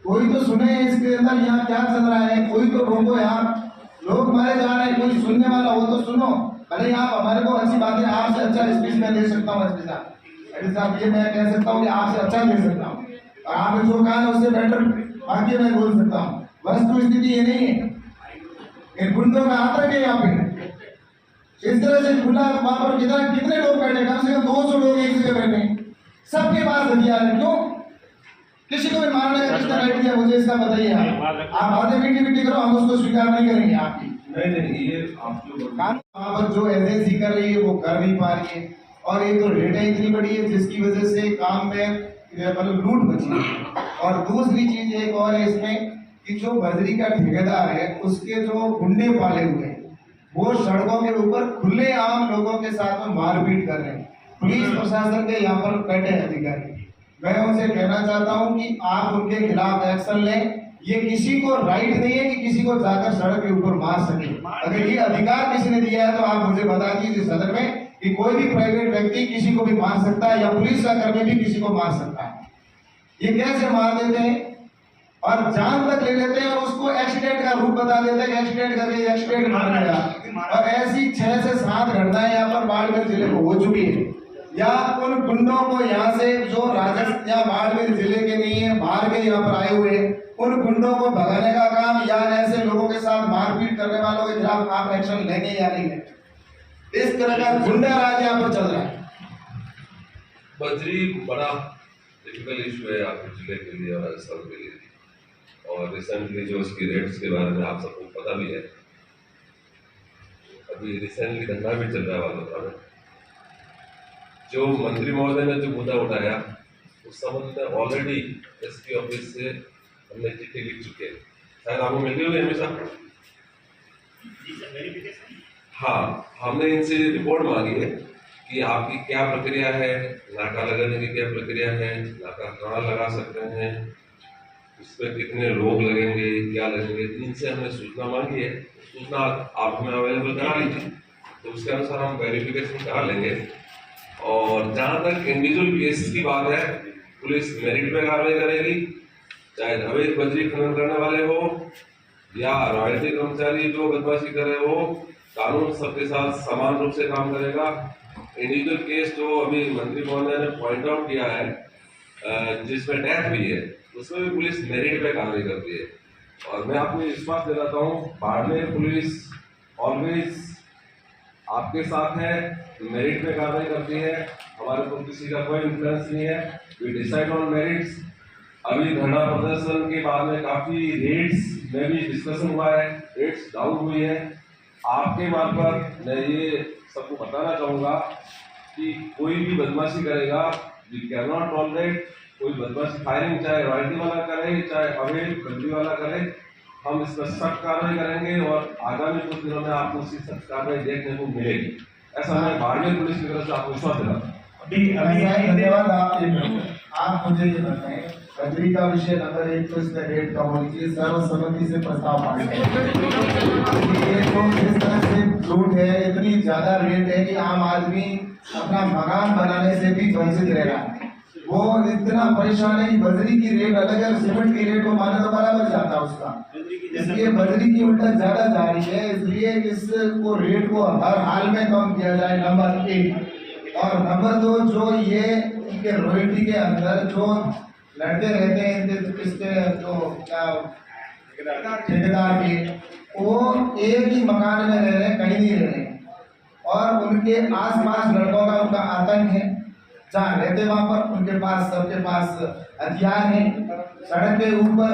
कोई तो सुने इसके अंदर यहाँ क्या चल रहा है, कोई तो रोको। यहाँ लोग मारे जा रहे हैं, कोई सुनने वाला हो तो सुनो। भले आप हमारे को अच्छी बातें, आपसे अच्छा स्पीच मैं दे सकता हूँ एसपी साहब, ये मैं कह सकता हूँ कि आपसे अच्छा दे सकता हूँ, और आपने जो कहा है उससे बेटर बाकी मैं बोल सकता हूँ। वस्तु स्थिति ये नहीं है, इन गुंडों का आतंक है यहाँ पे। इस तरह से खुला वहां पर कितने लोग बैठे, कम से कम 200 लोग एक जगह बैठे, सबके पास हथियार है। क्यों? किसी को भी मारने का किसने राइट दिया, मुझे इसका बताइए। आप बातें मीठी करो, हम उसको स्वीकार नहीं करेंगे आपकी। नहीं, ये आप जो वहां पर जो एजेंसी कर रही है वो कर नहीं पा रही है, और एक तो रेटें इतनी बड़ी है जिसकी वजह से काम में मतलब लूट मची है। और दूसरी चीज एक और है इसमें कि जो बजरी का ठेकेदार है उसके जो गुंडे पाले हुए हैं वो सड़कों के ऊपर खुले आम लोगों के साथ में मारपीट कर रहे हैं। पुलिस प्रशासन के यहाँ पर बैठे अधिकारी, मैं उनसे कहना चाहता हूँ कि आप उनके खिलाफ एक्शन लें। ये किसी को राइट नहीं है कि किसी को जाकर सड़क के ऊपर मार सके। अगर ये अधिकार किसी ने दिया है तो आप मुझे बता दीजिए सदन में कि कोई भी प्राइवेट व्यक्ति किसी को भी मार सकता है, या पुलिस का कर्मी भी किसी को मार सकता है। ये कैसे मार देते हैं और जान तक ले लेते हैं, और उसको एक्सीडेंट का रूप बता देते हैं, एक्सीडेंट करके एक्सीडेंट मार गया। और ऐसी 6 से 7 घटनाएं यहाँ पर बाड़मेर जिले को हो चुकी है। या उन गुंडों को यहाँ से जो राजस्थान या बाड़मेर जिले के नहीं है, बाहर के यहाँ पर आए हुए, उन गुंडों को भगाने का काम या ऐसे लोगों के साथ मारपीट करने वालों के खिलाफ आप एक्शन लेंगे या नहीं लेंगे? इस तरह का गुंडा राज यहाँ पर चल रहा है। बजरी बड़ा डिफिकल्ट इशू है आपके जिले के लिए और राजस्थान के लिए, और रिसेंटली जो इसकी रेट्स के बारे में आप सबको पता भी है। अभी रिसेंटली धंधा भी चल रहा है वालों में। जो मंत्री महोदय ने जो मुद्दा उठाया उस संबंध में ऑलरेडी एसपी ऑफिस से हमने चिट्ठी लिख चुके हैं, शायद आपको मिल गई होगी हमेशा। हाँ, हमने इनसे रिपोर्ट मांगी है कि आपकी क्या प्रक्रिया है, नाका लगाने की क्या प्रक्रिया है, नाका कहाँ लगा सकते हैं, उसमें कितने लोग लगेंगे, क्या लगेंगे, इनसे हमने सूचना मांगी है। सूचना आप हमें अवेलेबल करा लीजिए, तो उसके अनुसार हम वेरिफिकेशन करा लेंगे। और जहाँ तक इंडिविजुअल केस की बात है, पुलिस मेरिट पे कार्रवाई करेगी, चाहे अवैध बजरी खनन करने वाले हो या रॉयल्टी कर्मचारी जो बदमाशी कर रहे हो, कानून सबके साथ समान रूप से काम करेगा। इंडिविजुअल केस जो अभी मंत्री महोदय ने पॉइंट आउट किया है जिसमें डेथ हुई है, उसमें भी पुलिस मेरिट पे कार्रवाई करती है। और मैं आपको विश्वास दिलाता हूँ, बाड़मेर पुलिस ऑलवेज आपके साथ है, मेरिट पे कार्रवाई करती है। हमारे को किसी का कोई इन्फ्लुएंस नहीं है, वी डिसाइड ऑन मेरिट्स। अभी धरना प्रदर्शन के बाद में काफी रेट्स में भी डिस्कशन हुआ है, रेट्स डाउन हुई है। आपके मार्फत मैं ये सबको बताना चाहूँगा कि कोई भी बदमाशी करेगा, वी कैन नॉट टॉलरेट। कोई बदमाशी फायरिंग चाहे रॉयल्टी वाला करे चाहे अवैध बजरी वाला करे, हम इस पर सख्त कार्रवाई करेंगे और आगामी कुछ दिनों में आपको उसकी सख्त कार्रवाई देखने को मिलेगी। ऐसा मैं बाड़मेर पुलिस की तरफ से आपको विश्वास दिलाता हूँ। धन्यवाद। आप मुझे ये बताएं, बजरी का विषय नंबर 1 तो इसमें रेट का होनी चाहिए, सर्वसम्मति से प्रस्ताव पास है। ये तो इस तरह से लूट है, इतनी ज्यादा रेट है कि आम आदमी अपना मकान बनाने से भी वंचित रह रहा है। वो इतना परेशान है कि बजरी की रेट अलग है, सीमेंट की रेट को माने तो बराबर जाता है उसका, इसलिए बजरी की उल्टा ज्यादा जा रही है। इसलिए इसको रेट को हर हाल में कम किया जाए, नंबर 1। और नंबर 2, जो ये इनके रॉयल्टी के अंदर जो लड़के रहते हैं, इसके जो क्या ठेकेदार के, वो एक ही मकान में रह रहे हैं, कहीं नहीं रह रहे हैं, और उनके आसपास लड़कों का उनका आतंक है। जहाँ रहते वहां पर उनके पास सबके पास हथियार है। सड़क के ऊपर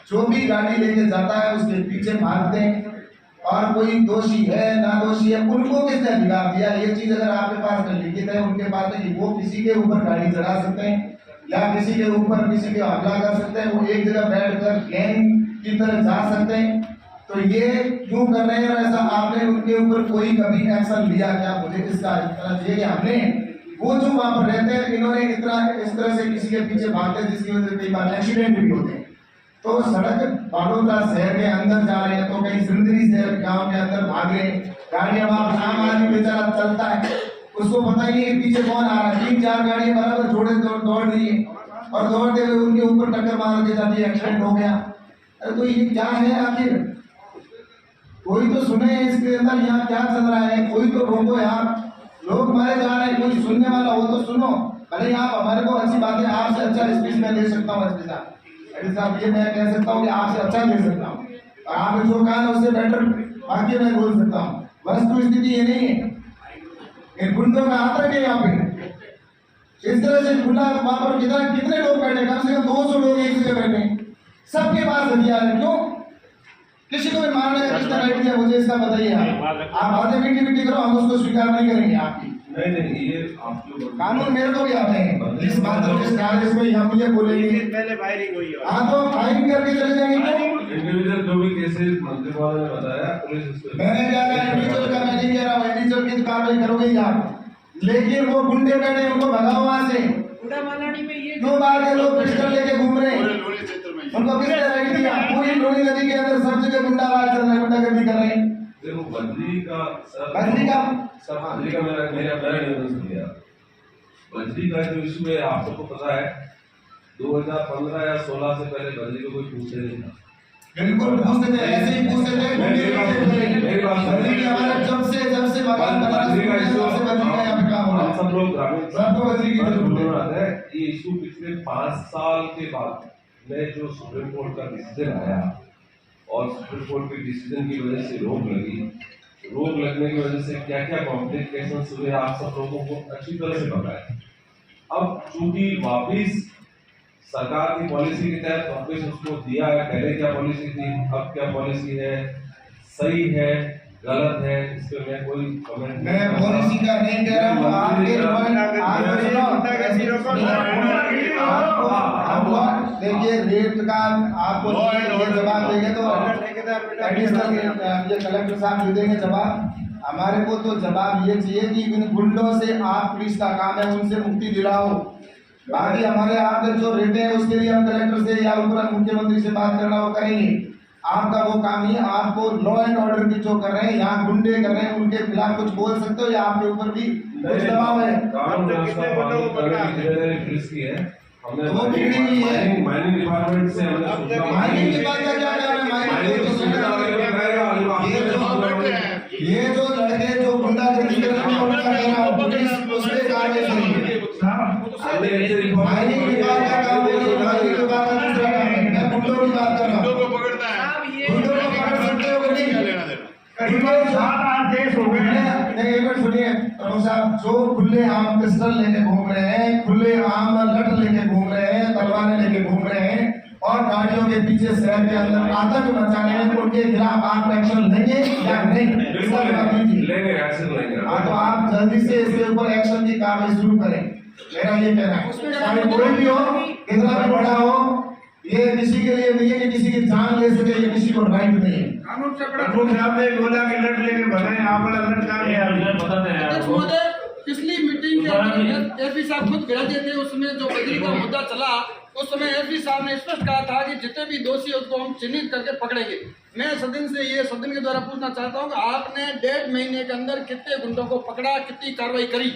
जो भी गाड़ी लेके जाता है उसके पीछे भागते हैं, और कोई दोषी है ना दोषी है उनको किसने अधिकार दिया? ये चीज अगर आपके पास लिखित है उनके पास है कि वो किसी के ऊपर गाड़ी चढ़ा सकते हैं या किसी के ऊपर किसी के हमला कर सकते हैं, वो एक जगह बैठकर गैंग की तरह जा सकते हैं, तो ये क्यों कर रहे हैं? ऐसा आपने उनके ऊपर कोई कभी एक्शन लिया क्या? मुझे इसका चाहिए। हमने वो जो वहां पर रहते हैं, इन्होंने इस तरह से किसी के पीछे भागते हैं जिसकी वजह से कई बार एक्सीडेंट भी होते हैं। तो सड़क बालोतरा शहर के अंदर जा रहे हैं तो कहीं सिंदरी शहर गांव के अंदर भाग रहे हैं, गाड़ियां वहां आम आदमी बेचारा चलता है, उसको पता ही नहीं पीछे कौन आ रहा है, 3-4 गाड़ियां बराबर जोड़े दौड़ रही है, और दौड़ते हुए उनके ऊपर टक्कर मार के जाती है, एक्सीडेंट हो गया। अरे तो ये क्या है आखिर? कोई तो सुने इसके अंदर यहाँ क्या चल रहा है, कोई तो रोको यार। लोग मारे जा रहे हैं, कोई सुनने वाला हो तो सुनो। भले आप हमारे को अच्छी बातें, आपसे अच्छा स्पीच मैं दे सकता हूँ एसपी साहब, ये मैं कह सकता हूँ कि आपसे अच्छा दे सकता हूँ, और आपने जो कहा उससे बेटर बाकी मैं बोल सकता हूँ। वस्तु स्थिति ये नहीं है, इन गुंडों का हाथ रखे यहाँ पे। इस तरह से खुला वहां पर कितने लोग बैठे, कम से कम 200 लोग एक जगह बैठे, सबके पास हथियार है। क्यों? किसी को भी मारने का किसने राइट दिया, मुझे इसका बताइए। आप बातें मीठी करो, हम उसको स्वीकार नहीं करेंगे आपकी। नहीं, ये आप जो कानून मेरे को भी आते हैं, जिस बात को यहाँ मुझे बोलेंगे पहले फायरिंग हुई है। हाँ तो फायरिंग करके चले जाएंगे। इंडिविजुअल जो भी केसेस मंत्री महोदय ने बताया, पुलिस मैंने क्या कहा, इंडिविजुअल का मैं नहीं कह रहा हूँ, इंडिविजुअल की कार्रवाई करोगे ही आप, लेकिन वो गुंडे बैठे उनको भगाओ वहां से। दो बार के लोग पिस्टल लेके घूम रहे हैं, उनको किसने राइट दिया? पूरी लोनी नदी के अंदर सब जगह गुंडाराज चल रहा है, गुंडागर्दी कर रहे हैं। देखो बद्री का मेरा निवेदन सुनिए। बद्री का जो इशू है आप सबको पता है, 2015 या 16 से पहले बद्री को कोई पूछते नहीं था। बिल्कुल पूछते थे, ऐसे ही पूछते थे। मेरी बात बद्री हमारा जब से मकान बना, बद्री का इशू हम सब लोग ग्रामीण सबको बद्री की जरूरत है। ये इशू पिछले 5 साल के बाद में जो सुप्रीम कोर्ट का डिसीजन आया, और सुप्रीम कोर्ट के डिसीजन की वजह से रोक लगने की वजह से क्या क्या कॉम्प्लिकेशंस हुए आप सब लोगों को अच्छी तरह से पता है। अब चूंकि वापिस सरकार की पॉलिसी के तहत वापिस उसको दिया है, पहले क्या पॉलिसी थी, अब क्या पॉलिसी है, सही है गलत है, इस पे मैं कोई कमेंट मैं पॉलिसी का नहीं कह रहा हूँ। आपको देखिए रेट का आपको ये जवाब देंगे तो एडिशनल ये कलेक्टर साहब जो देंगे जवाब। हमारे को तो जवाब ये चाहिए कि इन गुंडों से आप, पुलिस का काम है उनसे मुक्ति दिलाओ। बाकी हमारे आपके जो रेट है उसके लिए हम कलेक्टर से या ऊपर मुख्यमंत्री से बात करना वो करेंगे। आपका वो काम नहीं है। आपको लॉ एंड ऑर्डर की जो कर रहे हैं, यहाँ गुंडे कर रहे हैं, उनके खिलाफ कुछ बोल सकते हो या आपके ऊपर भी कुछ दबाव है? पुलिस की है, हमने वो बिगड़ी हुई है। माइनिंग डिपार्टमेंट से हमने माइनिंग डिपार्टमेंट का क्या काम है? ये जो लड़के जो गुंडागर्दी कर रहे हैं उनका कहना पुलिस उस पे कार्रवाई करेगी। माइनिंग विभाग का काम है, माइनिंग विभाग का दूसरा काम है। मैं गुंडों की बात कर रहा हूँ। गुंडों को पकड़ सकते हो कि नहीं? देश हो गए हैं। एक मिनट सुनिए प्रभु साहब, जो खुले आम पिस्टल लेके घूम रहे हैं, खुले आम लठ लेके घूम रहे हैं, तलवारें लेके घूम रहे हैं और गाड़ियों के पीछे शहर के अंदर आतंक मचा रहे हैं, उनके खिलाफ आप एक्शन लेंगे या नहीं? लेंगे, एक्शन लेंगे। हाँ तो आप जल्दी से इसके ऊपर एक्शन की कार्रवाई शुरू करें, मेरा ये कहना है। चाहे कोई भी हो, कितना भी बड़ा हो, ये किसी के लिए नहीं है कि किसी की जान ले सके, ये किसी को राइट नहीं है। कानून से बड़ा साहब ने बोला कि लड़ लेके भगाए, आप वाला लड़ काम है। पिछली मीटिंग के अंदर एसपी साहब खुद गए थे, उसमें जो बदली का मुद्दा चला उस समय एसपी साहब ने स्पष्ट कहा था कि जितने भी दोषी उसको हम चिन्हित करके पकड़ेंगे। मैं सदन के द्वारा पूछना चाहता हूँ कि आपने 1.5 महीने के अंदर कितने गुंडों को पकड़ा, कितनी कार्रवाई करी?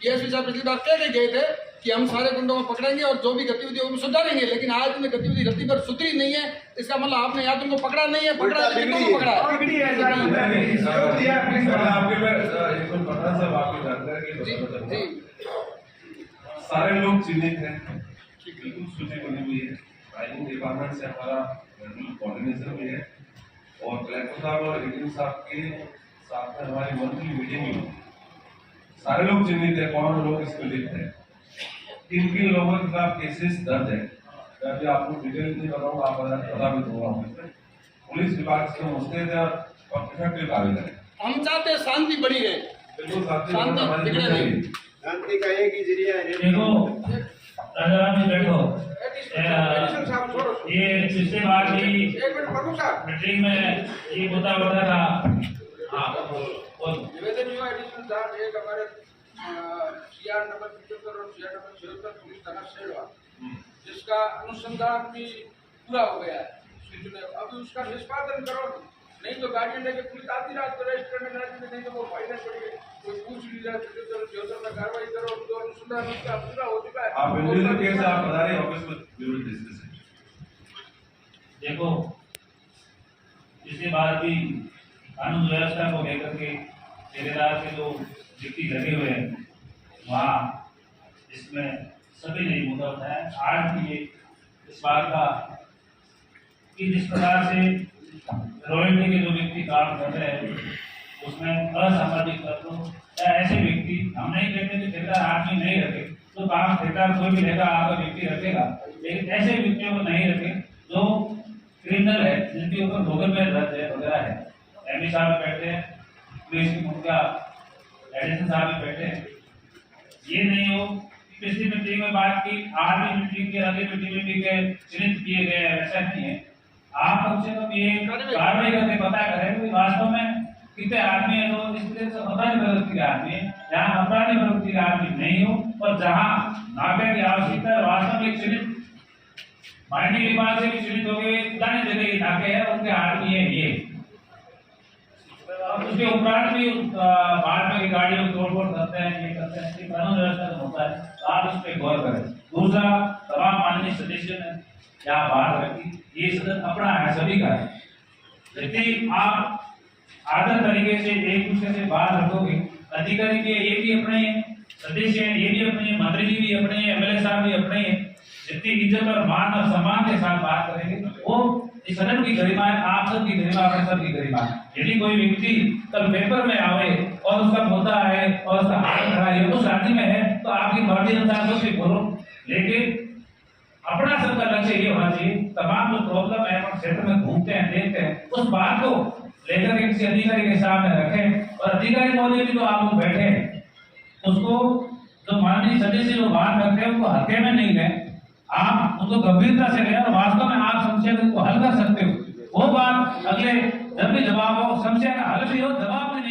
एसपी साहब पिछली बार कह के गए थे कि हम सारे गुंडों को पकड़ेंगे और जो भी गतिविधि होगी सुधारेंगे, लेकिन आज में गतिविधि रत्ती पर सुधरी नहीं है। इसका मतलब आपने या तुमको पकड़ा नहीं है, पकड़ा है, कितनों को पकड़ा है? सारे लोग चिन्हित हैं, बिल्कुल सूची बनी हुई है। माइनिंग डिपार्टमेंट से हमारा कोऑर्डिनेशन भी है और कलेक्टर साहब और एडीएम साहब के साथ में हमारी मंथली मीटिंग हुई। सारे लोग चिन्हित है, कौन लोग इसको लिखते हैं, किन लोगों के खिलाफ केसेस दर्ज है। मैं अभी आपको डिटेल नहीं बताऊंगा, आप बता भी दूंगा। पुलिस विभाग से मुस्तैद है और इफेक्टिव कार्य करें। हम चाहते शांति बनी रहे, बिल्कुल शांति बिगड़े नहीं। शांति का एक ही जरिया है। देखो राजा में बैठो, ये पिछले बार भी मीटिंग में ये मुद्दा उठा था। निवेदन हुआ एडिशनल साहब, एक हमारे सीआर नंबर 75 और सीआर नंबर 76 पुलिस थाना शेरवा, जिसका अनुसंधान भी पूरा हो गया है, अब उसका निष्पादन करो। नहीं तो गाड़ी लेके पुलिस आती रात को रेस्टोरेंट में आती, नहीं तो वो फाइनल पड़ेगी, कोई पूछ लीजिए जो में कार्रवाई करो, तो अनुसंधान उसका पूरा हो चुका है। आप इंडिविजुअल केस आप बता रहे हैं, ऑफिस में वी विल डिस्कस इट। देखो, इसके बाद भी कानून व्यवस्था को लेकर के ठेकेदार के जो व्यक्ति लगे हुए हैं वहाँ इसमें सभी ने मुद्दा उठाया। आज भी ये इस बात का कि जिस प्रकार से रॉयल्टी के जो व्यक्ति काम कर रहे हैं उसमें असामाजिक तत्वों या ऐसे व्यक्ति, हम नहीं कहते कि ठेकेदार आदमी नहीं रखे, तो काम ठेकेदार कोई भी लेगा आपका व्यक्ति रखेगा, लेकिन ऐसे व्यक्तियों को नहीं रखे जो क्रिमिनल है, जिनके ऊपर भोगल में दर्ज है वगैरह है। एमपी साहब बैठे हैं, पुलिस की मुखिया एडिशन साहब भी बैठे हैं। ये नहीं हो कि पिछली मीटिंग में बात की, आज भी मीटिंग की, अगली मीटिंग में भी चिन्हित किए गए, ऐसा नहीं है। आप कम से कम ये कार्रवाई करके पता करें कि वास्तव में कितने आदमी है जो इस तरह से अपराधी प्रवृत्ति के आदमी है, जहाँ अपराधी प्रवृत्ति के आदमी नहीं हो और जहाँ नाके की आवश्यकता है, वास्तव में चिन्हित माइनिंग विभाग से भी चिन्हित हो गए, पुराने जगह ये नाके है, उनके आदमी है ये। अब उसके उपरांत भी बाद में गाड़ियों को तोड़-फोड़ करते हैं, ये करते हैं, ये कानून व्यवस्था में होता है, तो आप इस पे गौर करें। दूसरा, तमाम माननीय सदस्य ने यहाँ बात रखी, ये सदन अपना है, सभी का है। यदि आप आदर तरीके से एक दूसरे से बात रखोगे, अधिकारी के ये भी अपने सदस्य हैं, ये भी अपने, मंत्री जी भी अपने, एमएलए साहब भी अपने, जितनी इज्जत और मान और सम्मान के साथ बात करेंगे वो इस सदन की गरिमा है, आप सब की गरिमा, अपने सब की गरिमा है। यदि कोई व्यक्ति कल पेपर में आवे और उसका मुद्दा है और उसका हाथ खड़ा है, उस राज्य में है, तो आपकी मर्जी अनुसार कुछ भी बोलो, लेकिन अपना सबका लक्ष्य ये होना चाहिए, तमाम जो प्रॉब्लम है हम क्षेत्र में घूमते हैं, देखते हैं, उस बात को लेकर के किसी अधिकारी के सामने रखें, और अधिकारी महोदय भी तो आप लोग बैठे हैं, उसको जो माननीय सदस्य जो बात करते हैं उनको हल्के में नहीं लें, आप उनको गंभीरता से लें और वास्तव में आप समस्या को हल कर सकते हो। वो बात अगले जब भी जवाब हो, समस्या का हल भी हो, जवाब भी